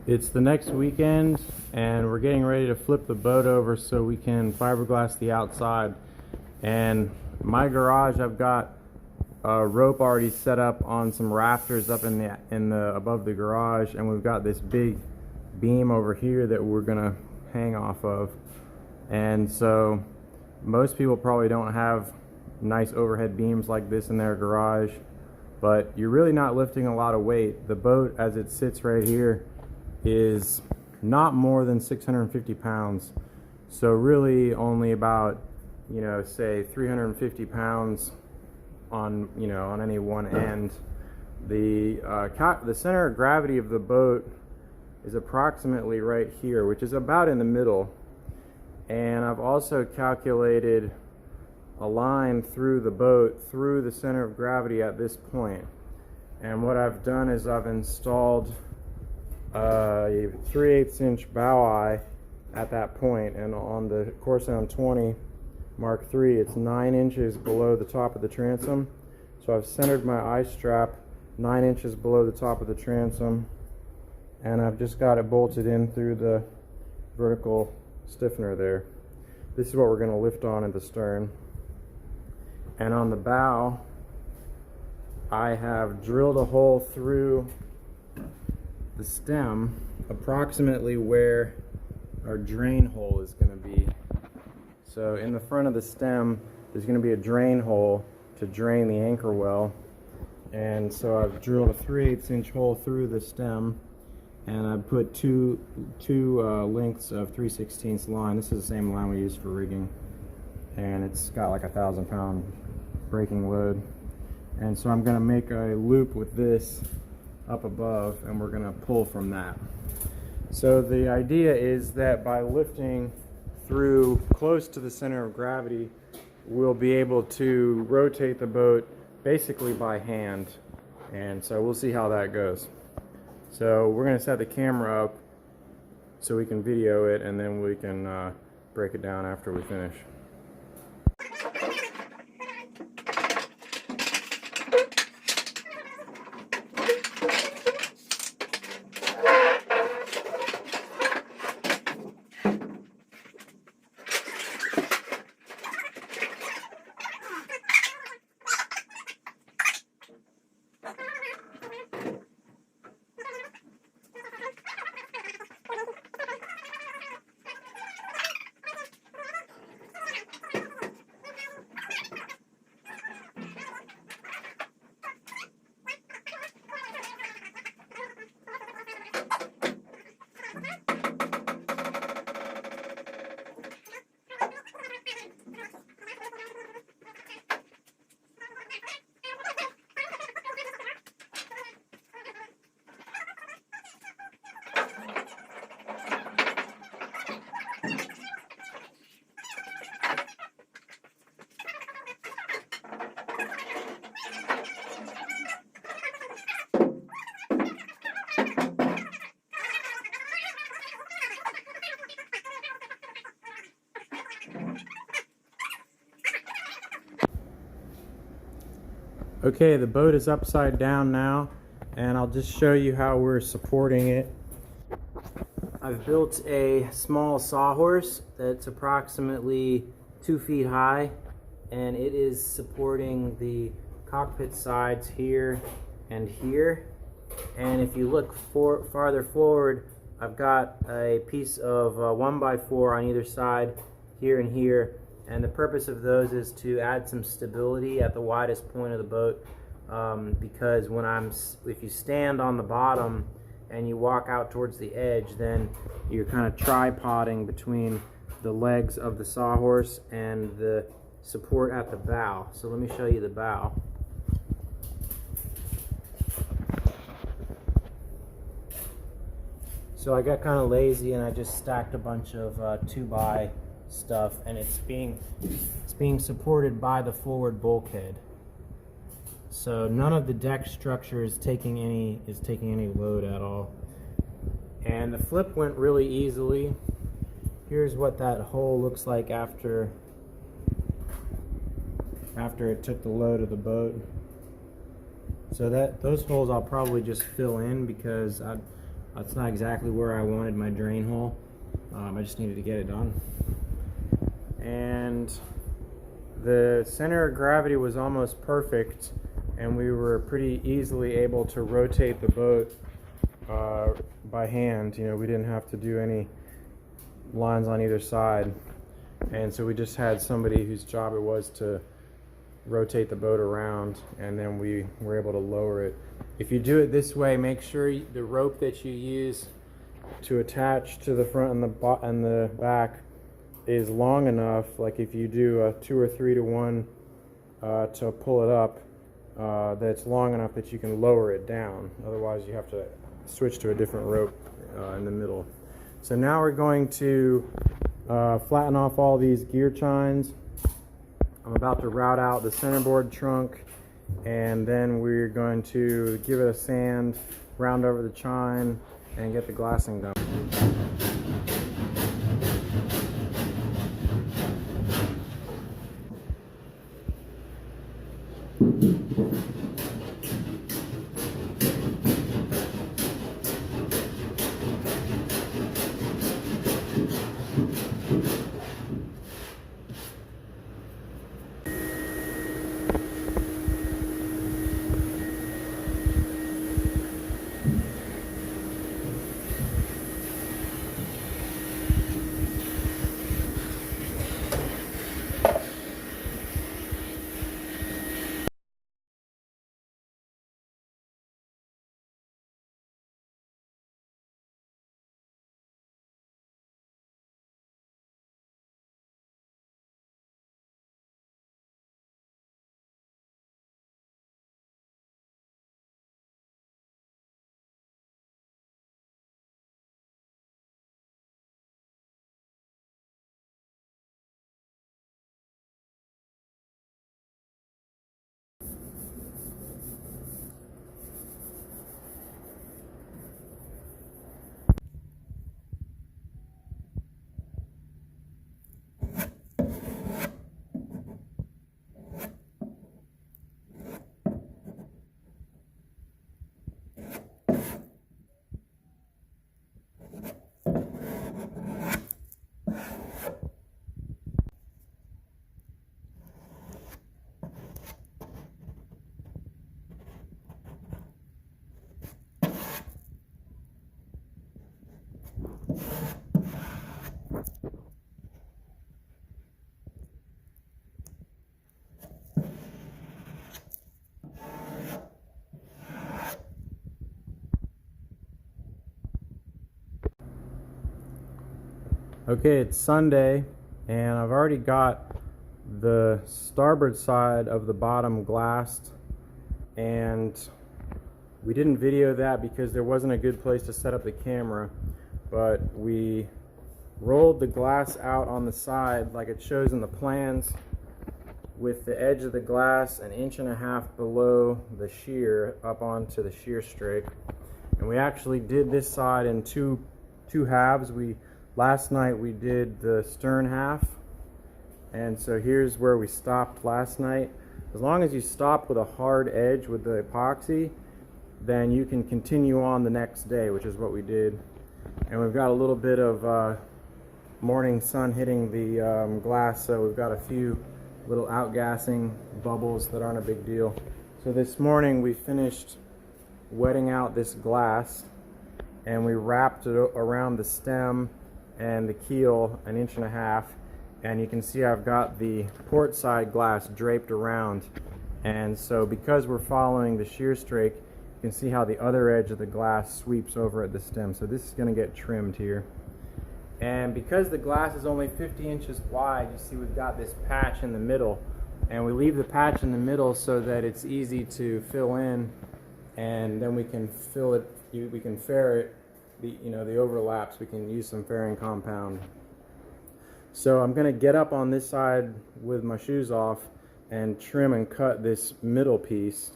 It's the next weekend and we're getting ready to flip the boat over so we can fiberglass the outside. And my garage, I've got a rope already set up on some rafters up in the above the garage, and we've got this big beam over here that we're gonna hang off of. And so most people probably don't have nice overhead beams like this in their garage, but you're really not lifting a lot of weight. The boat as it sits right here is not more than 650 pounds, so really only about, you know, say 350 pounds on, you know, on any one end. The center of gravity of the boat is approximately right here, which is about in the middle. And I've also calculated a line through the boat through the center of gravity at this point. And what I've done is I've installed a 3/8 inch bow eye at that point, and on the Corsound 20 Mark 3 it's 9 inches below the top of the transom. So I've centered my eye strap 9 inches below the top of the transom, and I've just got it bolted in through the vertical stiffener there. This is what we're going to lift on at the stern. And on the bow, I have drilled a hole through the stem approximately where our drain hole is going to be. So in the front of the stem there's going to be a drain hole to drain the anchor well, and so I've drilled a 3/8 inch hole through the stem, and I've put two lengths of 3/16 line. This is the same line we use for rigging, and it's got like 1,000-pound braking load. And so I'm going to make a loop with this up above, and we're going to pull from that. So the idea is that by lifting through close to the center of gravity, we'll be able to rotate the boat basically by hand. And so we'll see how that goes. So we're going to set the camera up so we can video it, and then we can break it down after we finish. Okay, the boat is upside down now, and I'll just show you how we're supporting it. I've built a small sawhorse that's approximately 2 feet high, and it is supporting the cockpit sides here and here. And if you look farther forward, I've got a piece of 1x4 on either side, here and here. And the purpose of those is to add some stability at the widest point of the boat, because if you stand on the bottom and you walk out towards the edge, then you're kind of tripoding between the legs of the sawhorse and the support at the bow. So let me show you the bow. So I got kind of lazy and I just stacked a bunch of 2x stuff, and it's being supported by the forward bulkhead. So none of the deck structure is taking any load at all. And the flip went really easily. Here's what that hole looks like after it took the load of the boat. So those holes I'll probably just fill in, because That's not exactly where I wanted my drain hole. I just needed to get it done. And the center of gravity was almost perfect, and we were pretty easily able to rotate the boat by hand. You know, we didn't have to do any lines on either side, and so we just had somebody whose job it was to rotate the boat around, and then we were able to lower it. If you do it this way, make sure the rope that you use to attach to the front and the back is long enough. Like if you do a 2 or 3 to 1 to pull it up, that's long enough that you can lower it down. Otherwise you have to switch to a different rope in the middle. So now we're going to flatten off all these gear chines. I'm about to route out the centerboard trunk, and then we're going to give it a sand, round over the chine, and get the glassing done. Okay, it's Sunday, and I've already got the starboard side of the bottom glassed, and we didn't video that because there wasn't a good place to set up the camera, but we rolled the glass out on the side like it shows in the plans, with the edge of the glass 1.5 inches below the shear up onto the shear strake. And we actually did this side in two halves. Last night we did the stern half, and so here's where we stopped last night. As long as you stop with a hard edge with the epoxy, then you can continue on the next day, which is what we did. And we've got a little bit of morning sun hitting the glass, so we've got a few little outgassing bubbles that aren't a big deal. So this morning we finished wetting out this glass, and we wrapped it around the stem and the keel 1.5 inches, and you can see I've got the port side glass draped around. And so because we're following the shear strake, you can see how the other edge of the glass sweeps over at the stem. So this is going to get trimmed here. And because the glass is only 50 inches wide, you see we've got this patch in the middle, and we leave the patch in the middle so that it's easy to fill in, and then we can fill it, we can ferret the overlaps. We can use some fairing compound. So I'm going to get up on this side with my shoes off and trim and cut this middle piece,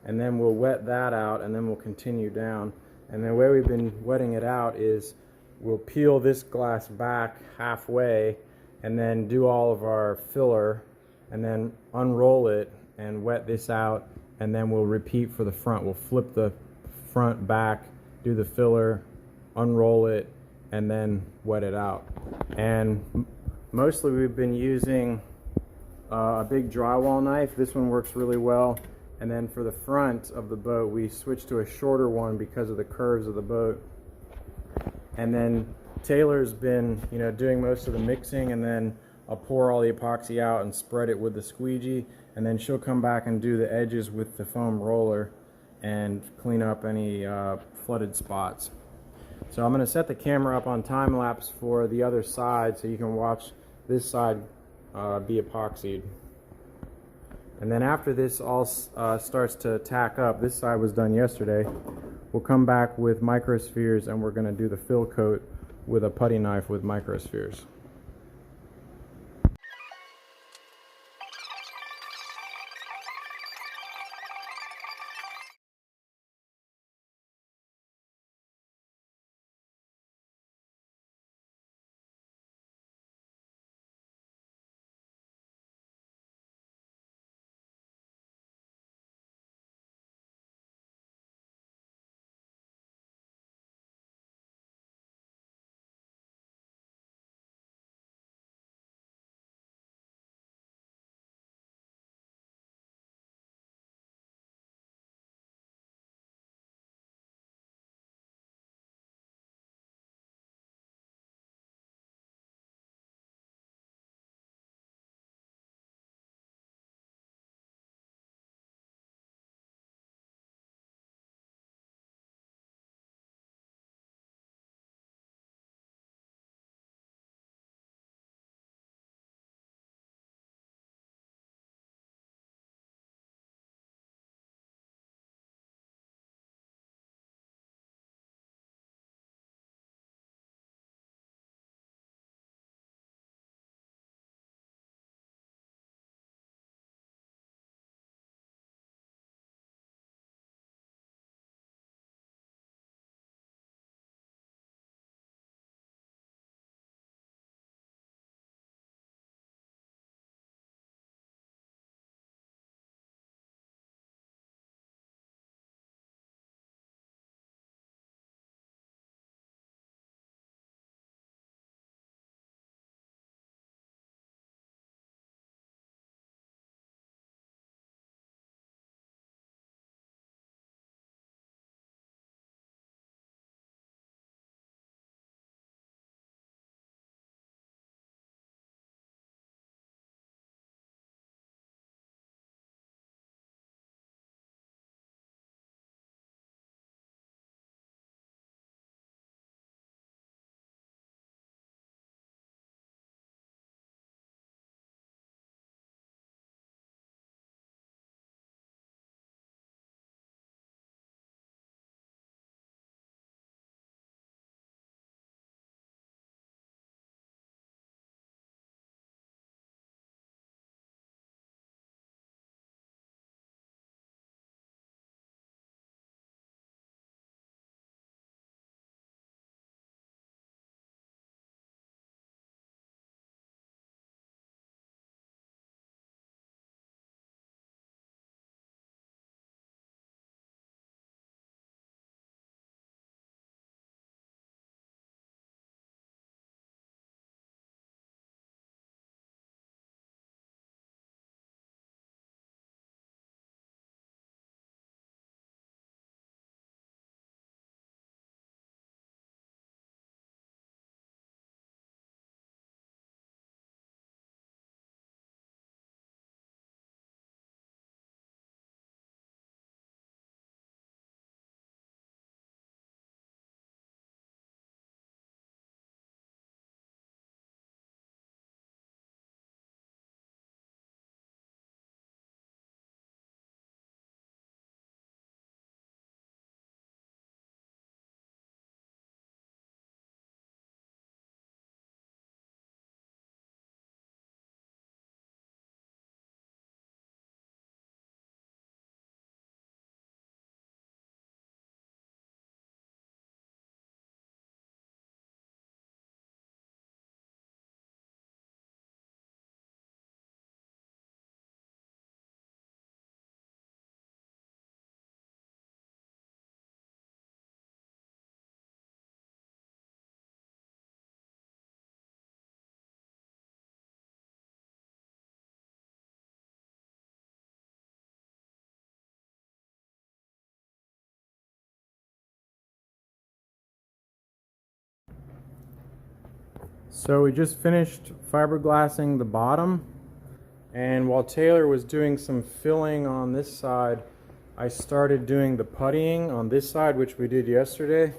and then we'll wet that out, and then we'll continue down. And the way we've been wetting it out is we'll peel this glass back halfway and then do all of our filler, and then unroll it and wet this out, and then we'll repeat for the front. We'll flip the front back, do the filler, unroll it, and then wet it out. And mostly we've been using a big drywall knife. This one works really well. And then for the front of the boat, we switched to a shorter one because of the curves of the boat. And then Taylor's been, doing most of the mixing, and then I'll pour all the epoxy out and spread it with the squeegee, and then she'll come back and do the edges with the foam roller and clean up any flooded spots. So I'm going to set the camera up on time lapse for the other side so you can watch this side be epoxied. And then after this all starts to tack up, this side was done yesterday, we'll come back with microspheres and we're going to do the fill coat with a putty knife with microspheres. So we just finished fiberglassing the bottom, and while Taylor was doing some filling on this side, I started doing the puttying on this side, which we did yesterday.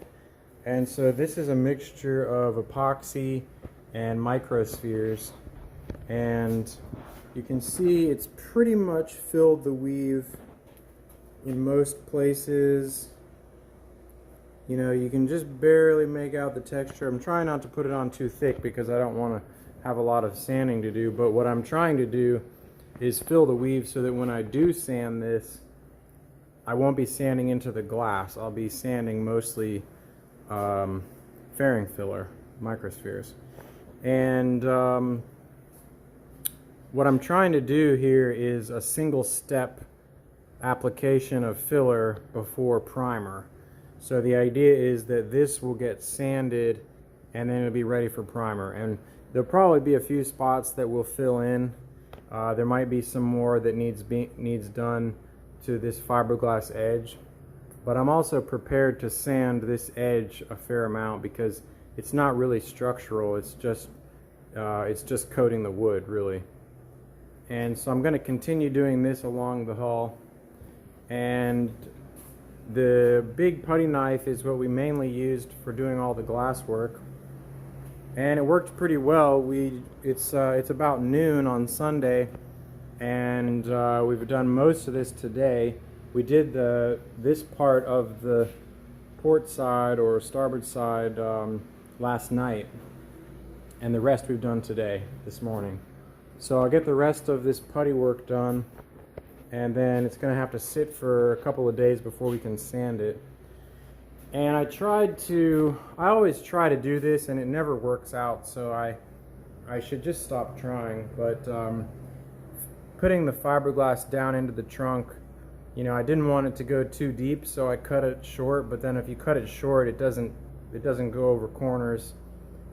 And so this is a mixture of epoxy and microspheres, and you can see it's pretty much filled the weave in most places. You know, you can just barely make out the texture. I'm trying not to put it on too thick because I don't want to have a lot of sanding to do, but what I'm trying to do is fill the weave so that when I do sand this, I won't be sanding into the glass. I'll be sanding mostly fairing filler, microspheres. And what I'm trying to do here is a single step application of filler before primer. So the idea is that this will get sanded and then it'll be ready for primer. And there'll probably be a few spots that will fill in. There might be some more that needs done to this fiberglass edge. But I'm also prepared to sand this edge a fair amount because it's not really structural. It's just coating the wood, really. And so I'm going to continue doing this along the hull. And the big putty knife is what we mainly used for doing all the glass work, and it worked pretty well. It's about noon on Sunday, and we've done most of this today. We did this part of the port side or starboard side last night, and the rest we've done today, this morning. So I'll get the rest of this putty work done, and then it's going to have to sit for a couple of days before we can sand it. And I always try to do this and it never works out, so I should just stop trying. But putting the fiberglass down into the trunk, you know, I didn't want it to go too deep, so I cut it short. But then if you cut it short, it doesn't go over corners,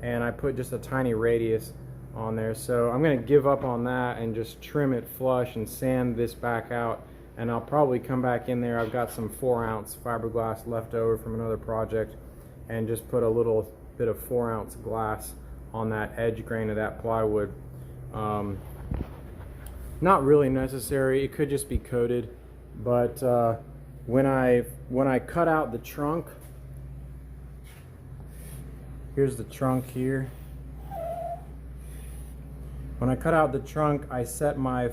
and I put just a tiny radius on there. So I'm going to give up on that and just trim it flush and sand this back out, and I'll probably come back in there. I've got some 4-ounce fiberglass left over from another project, and just put a little bit of 4-ounce glass on that edge grain of that plywood. Not really necessary, it could just be coated, but when I cut out the trunk, here's the trunk here. When I cut out the trunk, I set my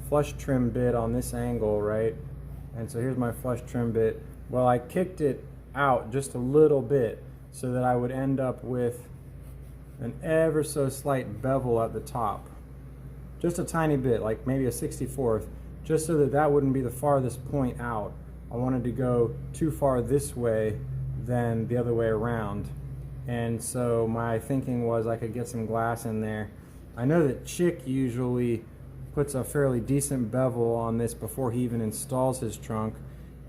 flush trim bit on this angle, right? And so here's my flush trim bit. Well, I kicked it out just a little bit so that I would end up with an ever so slight bevel at the top. Just a tiny bit, like maybe a 64th, just so that that wouldn't be the farthest point out. I wanted to go too far this way than the other way around. And so my thinking was I could get some glass in there. I know that Chick usually puts a fairly decent bevel on this before he even installs his trunk,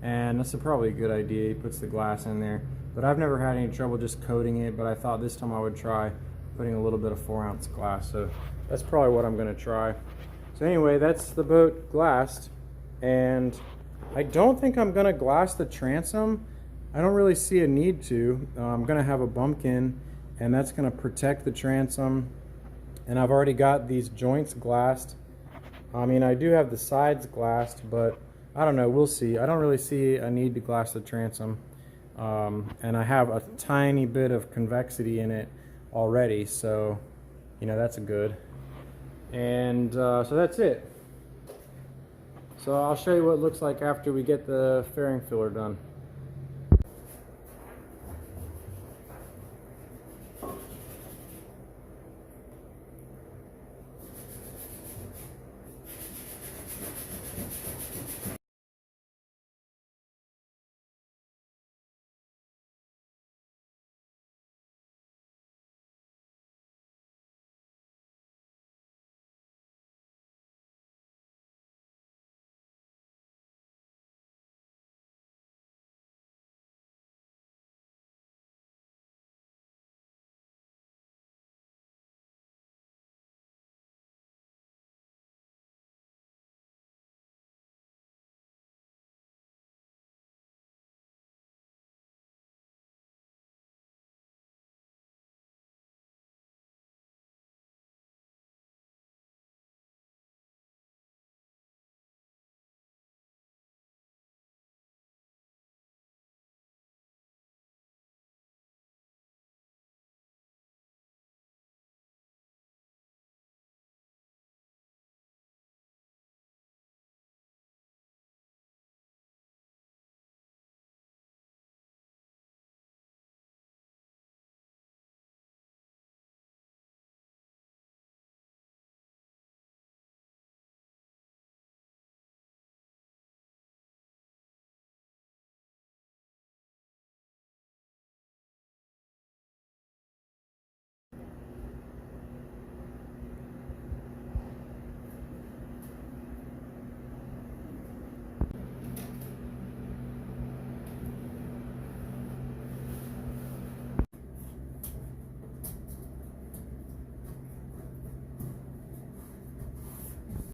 and that's probably a good idea. He puts the glass in there, but I've never had any trouble just coating it. But I thought this time I would try putting a little bit of 4-ounce glass, so that's probably what I'm going to try. So anyway, that's the boat glassed, and I don't think I'm going to glass the transom. I don't really see a need to. I'm going to have a bumpkin, and that's going to protect the transom. And I've already got these joints glassed. I mean, I do have the sides glassed, but I don't know, we'll see. I don't really see a need to glass the transom. And I have a tiny bit of convexity in it already, so, you know, that's good. And so that's it. So I'll show you what it looks like after we get the fairing filler done.